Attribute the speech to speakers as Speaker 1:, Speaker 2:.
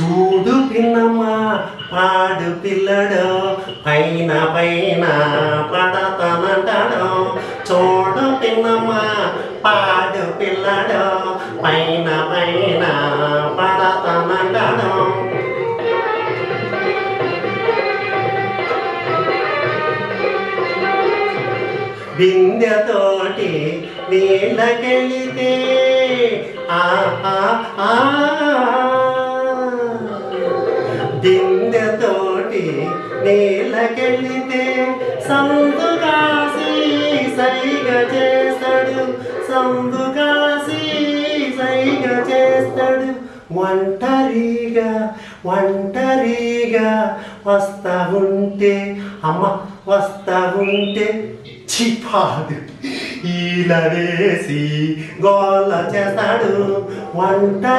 Speaker 1: చూడు పిన్నమ్మ పాడు పిల్లడు పైన పైన పడతానంటాడు. చూడు పిన్నమ్మ పాడు పిల్లడు పైన పైన పడతానంటాడు. బిందెతోటి నీళ్ళకెళితే బిందెతోటి నీళ్ళకెళితే సందుగాసి సైగ చేస్తాడు. సందుగాసి సైగ చేస్తాడు. ఒంటరిగా ఒంటరిగా వస్తా ఉంటే అమ్మ వస్తా ఉంటే చిపాడు ఈల వేసి గోల చేస్తాడు. వంట